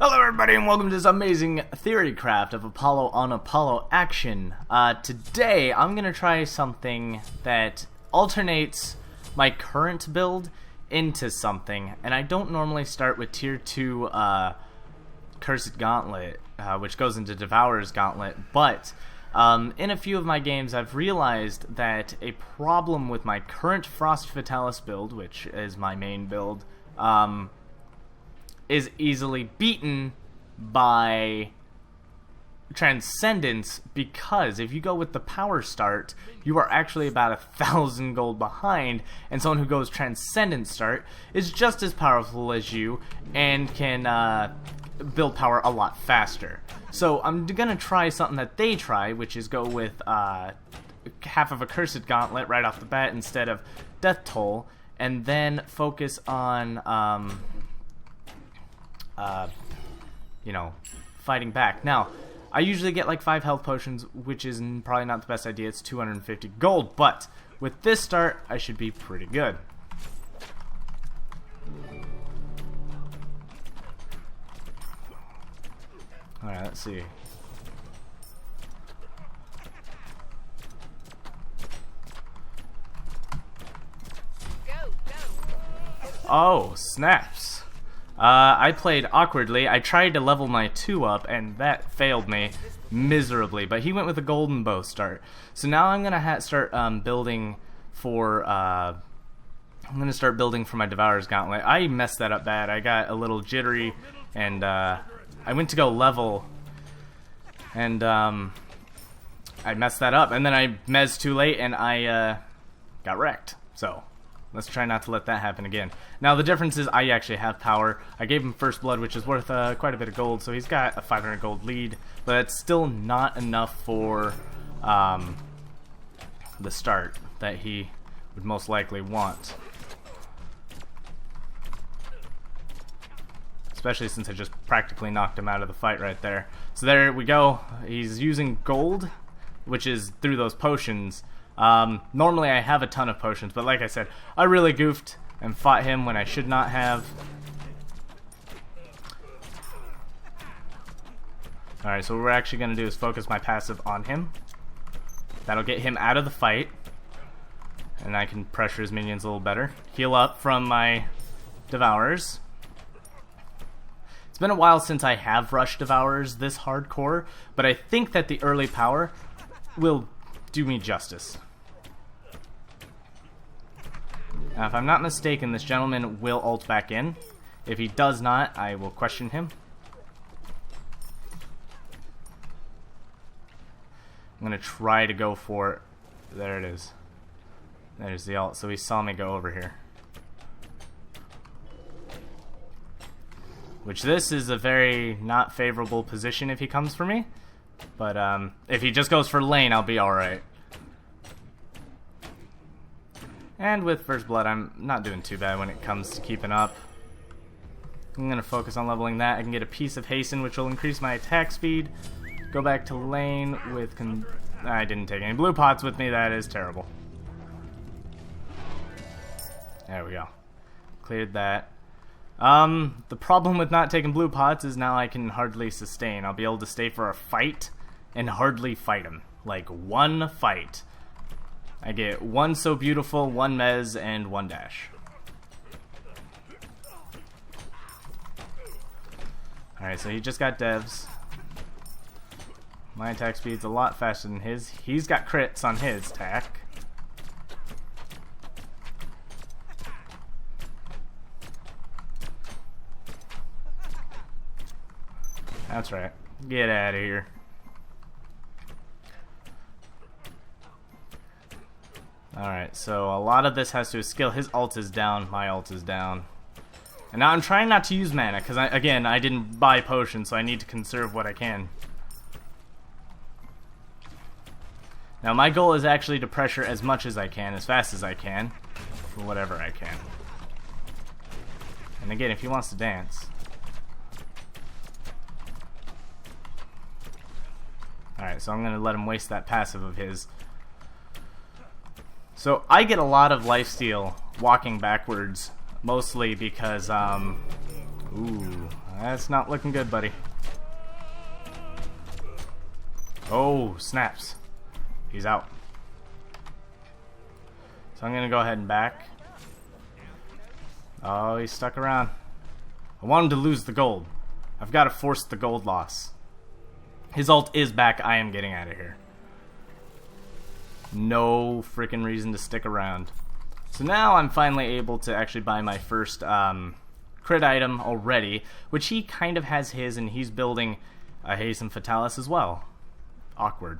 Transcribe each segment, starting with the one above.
Hello everybody and welcome to this amazing Theorycraft of Apollo on Apollo action. Today I'm going to try something that alternates my current build into something, and I don't normally start with tier 2 Cursed Gauntlet, which goes into Devour's Gauntlet, but in a few of my games I've realized that a problem with my current Frostbound Fatalis build, which is my main build, is easily beaten by Transcendence, because if you go with the power start, you are actually about 1,000 gold behind, and someone who goes Transcendence start is just as powerful as you and can build power a lot faster. So I'm gonna try something that they try, which is go with half of a Cursed Gauntlet right off the bat instead of Death Toll, and then focus on you know, fighting back. Now, I usually get like 5 health potions, which is probably not the best idea. It's 250 gold, but with this start, I should be pretty good. Alright, let's see. Oh, snaps. I played awkwardly. I tried to level my 2 up, and that failed me miserably. But he went with a golden bow start. So now I'm gonna start building for. I'm gonna start building for my Devour's Gauntlet. I messed that up bad. I got a little jittery, and I went to go level, and I messed that up. And then I mez too late, and I got wrecked. So let's try not to let that happen again. Now the difference is I actually have power. I gave him First Blood, which is worth quite a bit of gold, so he's got a 500 gold lead, but it's still not enough for the start that he would most likely want. Especially since I just practically knocked him out of the fight right there. So there we go. He's using gold, which is through those potions. Normally I have a ton of potions, but like I said, I really goofed and fought him when I should not have. Alright, so what we're actually going to do is focus my passive on him. That'll get him out of the fight, and I can pressure his minions a little better. Heal up from my Devours. It's been a while since I have rushed Devours this hardcore, but I think that the early power will do me justice. Now, if I'm not mistaken, this gentleman will ult back in. If he does not, I will question him. I'm going to try to go for... There it is. There's the ult. So he saw me go over here. Which this is a very not favorable position if he comes for me. But if he just goes for lane, I'll be alright. And with First Blood, I'm not doing too bad when it comes to keeping up. I'm going to focus on leveling that. I can get a piece of Hasten, which will increase my attack speed. Go back to lane with... I didn't take any blue pots with me. That is terrible. There we go. Cleared that. The problem with not taking blue pots is now I can hardly sustain. I'll be able to stay for a fight and hardly fight him. Like one fight. I get one So Beautiful, one mez, and one dash. Alright, so he just got devs. My attack speed's a lot faster than his. He's got crits on his attack. That's right. Get out of here. Alright, so a lot of this has to do with skill. His ult is down, my ult is down. And now I'm trying not to use mana, because again, I didn't buy potions, so I need to conserve what I can. Now my goal is actually to pressure as much as I can, as fast as I can, for whatever I can. And again, if he wants to dance. Alright, so I'm going to let him waste that passive of his. So I get a lot of lifesteal walking backwards, mostly because, ooh, That's not looking good, buddy. Oh, snaps. He's out. So I'm gonna go ahead and back. Oh, he's stuck around. I want him to lose the gold. I've got to force the gold loss. His ult is back. I am getting out of here. No freaking reason to stick around. So now I'm finally able to actually buy my first crit item already, which he kind of has his, and he's building a Hastened Fatalis as well. Awkward.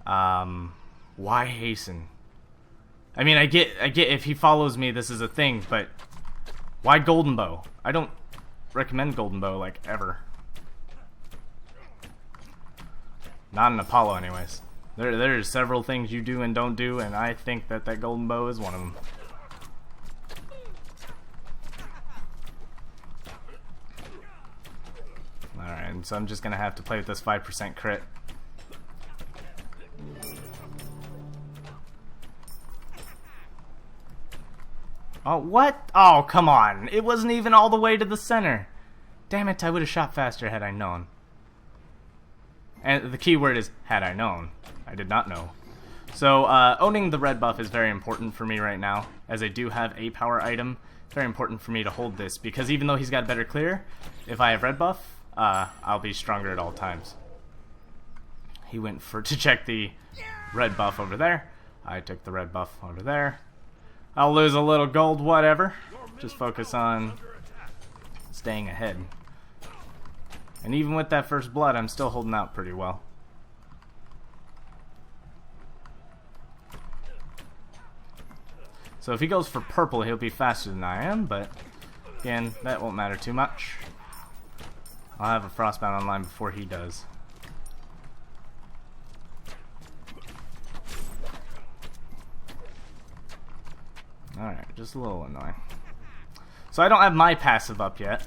Why hasten? I mean, I get if he follows me, this is a thing, but why golden bow? I don't recommend golden bow, like, ever. Not an Apollo, anyways. There's several things you do and don't do, and I think that golden bow is one of them. Alright, so I'm just gonna have to play with this 5% crit. Oh, what? Oh, come on. It wasn't even all the way to the center. Damn it, I would have shot faster had I known. And the key word is, had I known. I did not know. So, owning the red buff is very important for me right now, as I do have a power item. It's very important for me to hold this, because even though he's got better clear, if I have red buff, I'll be stronger at all times. He went to check the red buff over there. I took the red buff over there. I'll lose a little gold, whatever. Just focus on staying ahead. And even with that first blood, I'm still holding out pretty well. So if he goes for purple, he'll be faster than I am, but again, that won't matter too much. I'll have a Frostbound online before he does. Alright, just a little annoying. So I don't have my passive up yet.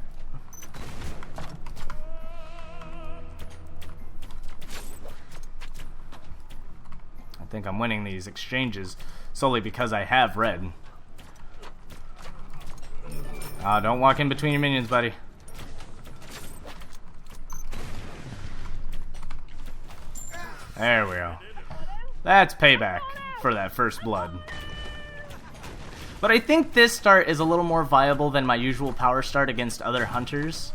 I think I'm winning these exchanges solely because I have red. Don't walk in between your minions, buddy. There we go. That's payback for that first blood. But I think this start is a little more viable than my usual power start against other hunters.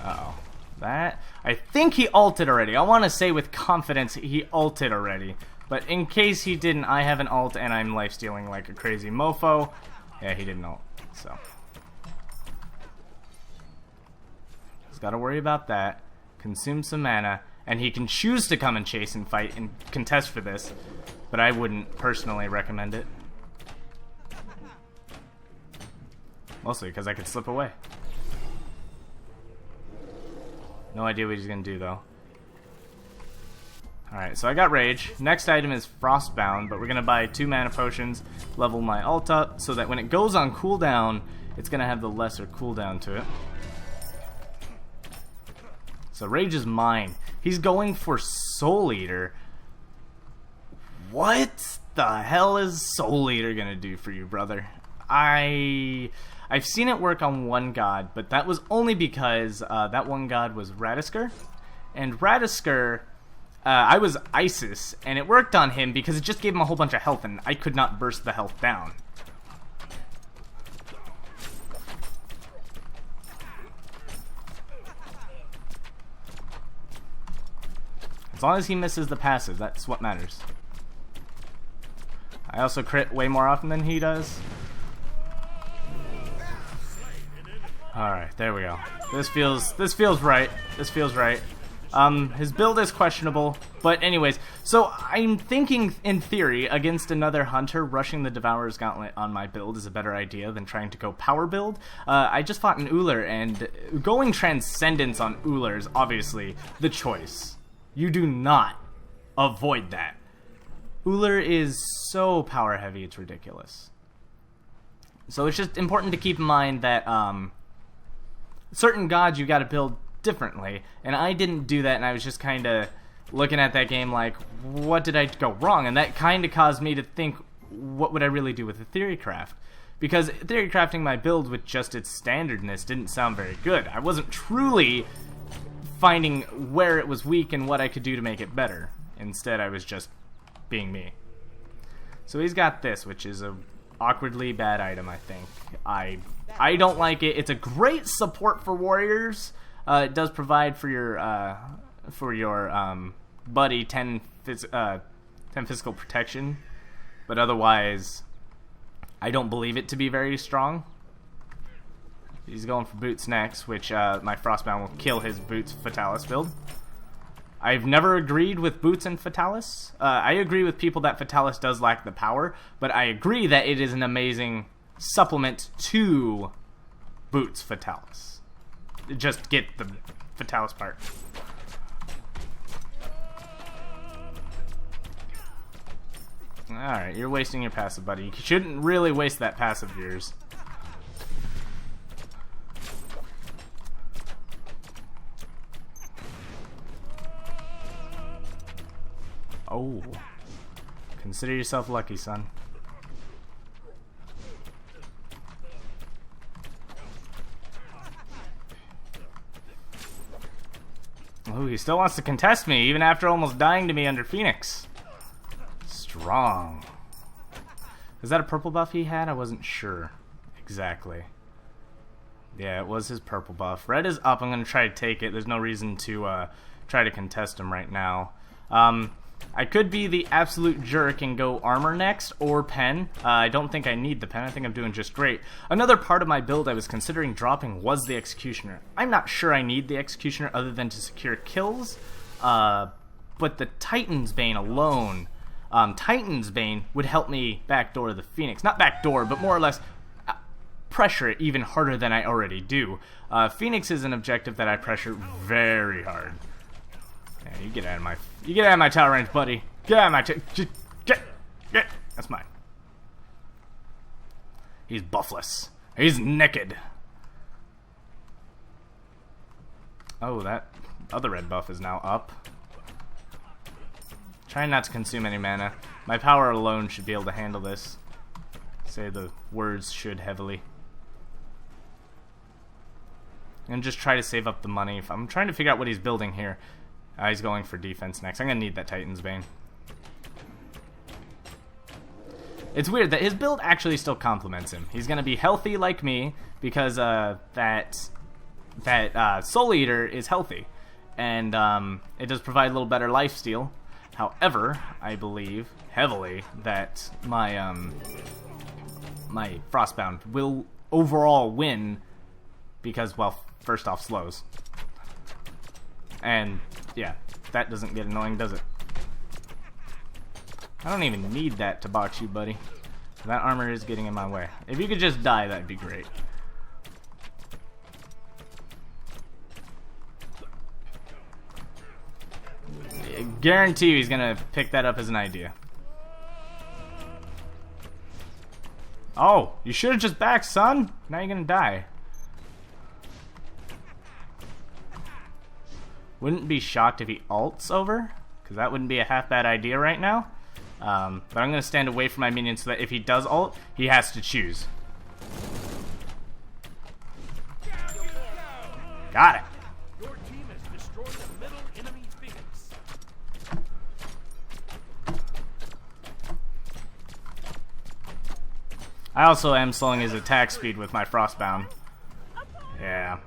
Uh-oh. That... I think he ulted already. I want to say with confidence he ulted already. But in case he didn't, I have an ult and I'm lifestealing like a crazy mofo. Yeah, he didn't ult, so. Just gotta worry about that. Consume some mana. And he can choose to come and chase and fight and contest for this. But I wouldn't personally recommend it. Mostly because I could slip away. No idea what he's going to do, though. Alright, so I got Rage. Next item is Frostbound, but we're going to buy 2 mana potions, level my ult up, so that when it goes on cooldown, it's going to have the lesser cooldown to it. So Rage is mine. He's going for Soul Eater. What the hell is Soul Eater going to do for you, brother? I've seen it work on one god, but that was only because that one god was Radisker. And Radisker, I was Isis, and it worked on him because it just gave him a whole bunch of health, and I could not burst the health down. As long as he misses the passive, that's what matters. I also crit way more often than he does. Alright, there we go. This feels right. This feels right. His build is questionable, but anyways, so I'm thinking in theory against another hunter, rushing the Devourer's Gauntlet on my build is a better idea than trying to go power build. I just fought an Uller, and going Transcendence on Uller is obviously the choice. You do not avoid that. Uller is so power heavy, it's ridiculous. So it's just important to keep in mind that certain gods you gotta build differently, and I didn't do that, and I was just kind of looking at that game like, what did I go wrong? And that kind of caused me to think, what would I really do with the Theorycraft? because theory crafting my build with just its standardness didn't sound very good. I wasn't truly finding where it was weak and what I could do to make it better. Instead, I was just being me. So he's got this, which is a awkwardly bad item, I think. I don't like it. It's a great support for warriors. It does provide for your buddy 10 physical protection, but otherwise, I don't believe it to be very strong. He's going for boots next, which my Frostbound will kill his boots Fatalis build. I've never agreed with boots and Fatalis. I agree with people that Fatalis does lack the power, but I agree that it is an amazing supplement to boots Fatalis. Just get the Fatalis part. Alright, you're wasting your passive, buddy. You shouldn't really waste that passive of yours. Oh. Consider yourself lucky, son. Oh, he still wants to contest me, even after almost dying to me under Phoenix. Strong. Is that a purple buff he had? I wasn't sure exactly. Yeah, it was his purple buff. Red is up. I'm going to try to take it. There's no reason to try to contest him right now. I could be the absolute jerk and go armor next, or pen. I don't think I need the pen. I think I'm doing just great. Another part of my build I was considering dropping was the Executioner. I'm not sure I need the Executioner other than to secure kills, but the Titan's Bane alone, Titan's Bane would help me backdoor the Phoenix. Not backdoor, but more or less pressure it even harder than I already do. Phoenix is an objective that I pressure very hard. Yeah, you get out of my tower range, buddy. Get out of my get. That's mine. He's buffless. He's naked. Oh, that other red buff is now up. Trying not to consume any mana. My power alone should be able to handle this. Say the words should heavily. And just try to save up the money. I'm trying to figure out what he's building here. He's going for defense next. I'm going to need that Titan's Bane. It's weird that his build actually still complements him. He's going to be healthy like me because that Soul Eater is healthy. And it does provide a little better lifesteal. However, I believe heavily that my my Frostbound will overall win because, well, first off, slows. And, yeah, that doesn't get annoying, does it? I don't even need that to box you, buddy. That armor is getting in my way. If you could just die, that'd be great. I guarantee you he's gonna pick that up as an idea. Oh, you should have just backed, son. Now you're gonna die. Wouldn't be shocked if he ults over, because that wouldn't be a half bad idea right now. But I'm going to stand away from my minions so that if he does ult, he has to choose. Got it. Your team has destroyed the middle enemy Phoenix. I also am slowing his attack speed with my Frostbound. Yeah.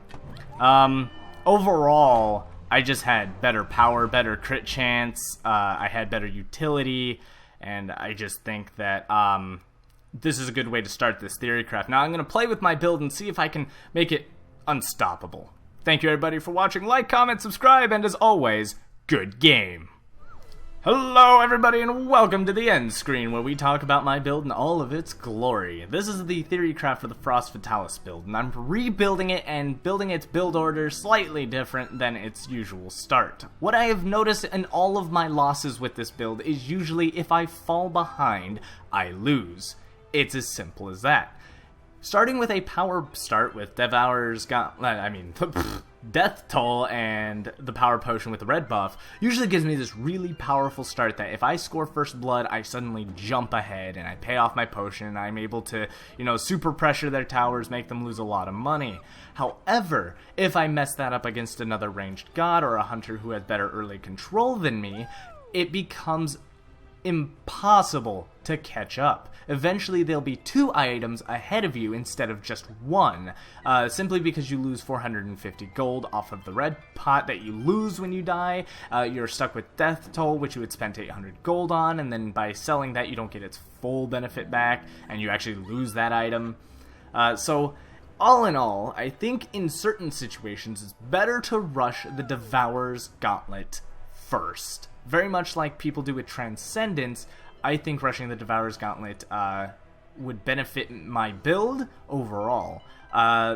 Overall, I just had better power, better crit chance, I had better utility, and I just think that this is a good way to start this Theorycraft. Now I'm going to play with my build and see if I can make it unstoppable. Thank you everybody for watching. Like, comment, subscribe, and as always, good game. Hello everybody and welcome to the end screen where we talk about my build in all of its glory. This is the Theorycraft for the Frost Fatalis build, and I'm rebuilding it and building its build order slightly different than its usual start. What I have noticed in all of my losses with this build is usually if I fall behind, I lose. It's as simple as that. Starting with a power start with Devour's Gauntlet, Death Toll and the Power Potion with the red buff usually gives me this really powerful start that if I score first blood, I suddenly jump ahead and I pay off my potion and I'm able to, super pressure their towers, make them lose a lot of money. However, if I mess that up against another ranged god or a hunter who has better early control than me, it becomes impossible to catch up. Eventually there'll be 2 items ahead of you instead of just 1, simply because you lose 450 gold off of the red pot that you lose when you die. You're stuck with Death Toll, which you would spend 800 gold on, and then by selling that you don't get its full benefit back, and you actually lose that item. So all in all, I think in certain situations it's better to rush the Devour's Gauntlet first. Very much like people do with Transcendence, I think rushing the Devour's Gauntlet would benefit my build overall.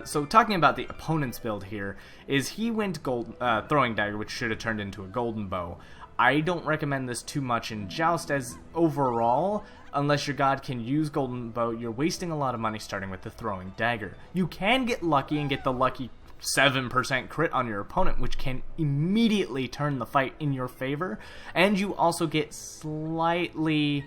So talking about the opponent's build here, is he went Throwing Dagger, which should have turned into a Golden Bow. I don't recommend this too much in Joust, as overall, unless your god can use Golden Bow, you're wasting a lot of money starting with the Throwing Dagger. You can get lucky and get the lucky 7% crit on your opponent, which can immediately turn the fight in your favor, and you also get slightly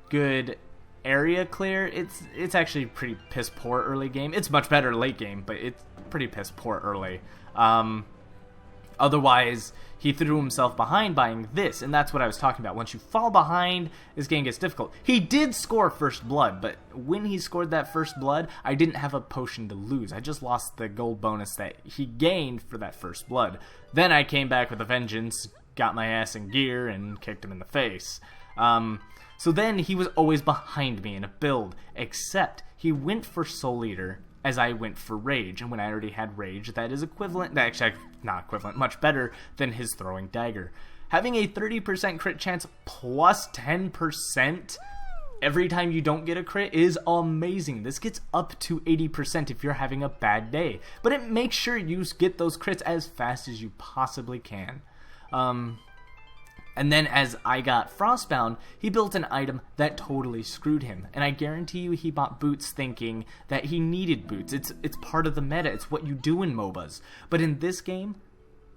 good area clear. It's actually pretty piss poor early game. It's much better late game, but it's pretty piss poor early. Otherwise, he threw himself behind buying this, and that's what I was talking about. Once you fall behind, this game gets difficult. He did score first blood, but when he scored that first blood, I didn't have a potion to lose. I just lost the gold bonus that he gained for that first blood. Then I came back with a vengeance, got my ass in gear, and kicked him in the face. So then he was always behind me in a build, except he went for Soul Eater as I went for Rage, and when I already had Rage, that is equivalent, actually not equivalent, much better than his Throwing Dagger. Having a 30% crit chance plus 10% every time you don't get a crit is amazing. This gets up to 80% if you're having a bad day, but it makes sure you get those crits as fast as you possibly can. And then as I got Frostbound, he built an item that totally screwed him. And I guarantee you he bought boots thinking that he needed boots. It's part of the meta. It's what you do in MOBAs. But in this game,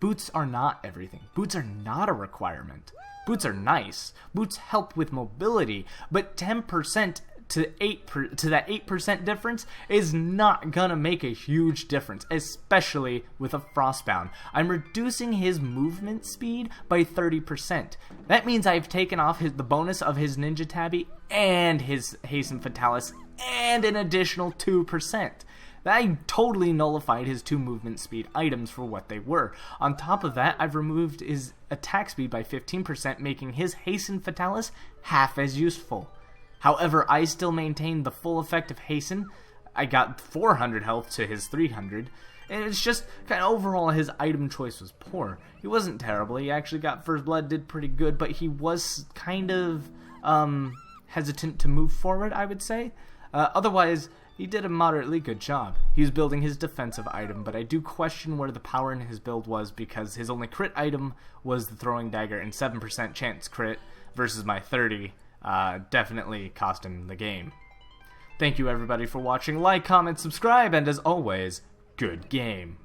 boots are not everything. Boots are not a requirement. Boots are nice. Boots help with mobility. But 10% to that 8% difference is not gonna make a huge difference, especially with a Frostbound. I'm reducing his movement speed by 30%. That means I've taken off the bonus of his Ninja Tabby and his Hastened Fatalis and an additional 2%. I totally nullified his 2 movement speed items for what they were. On top of that, I've removed his attack speed by 15%, making his Hastened Fatalis half as useful. However, I still maintained the full effect of Hasten. I got 400 health to his 300, and it's just kind of overall his item choice was poor. He wasn't terrible. He actually got First Blood, did pretty good, but he was kind of hesitant to move forward, I would say. Otherwise, he did a moderately good job. He was building his defensive item, but I do question where the power in his build was, because his only crit item was the Throwing Dagger and 7% chance crit versus my 30. Definitely cost him the game. Thank you everybody for watching. Like, comment, subscribe, and as always, good game.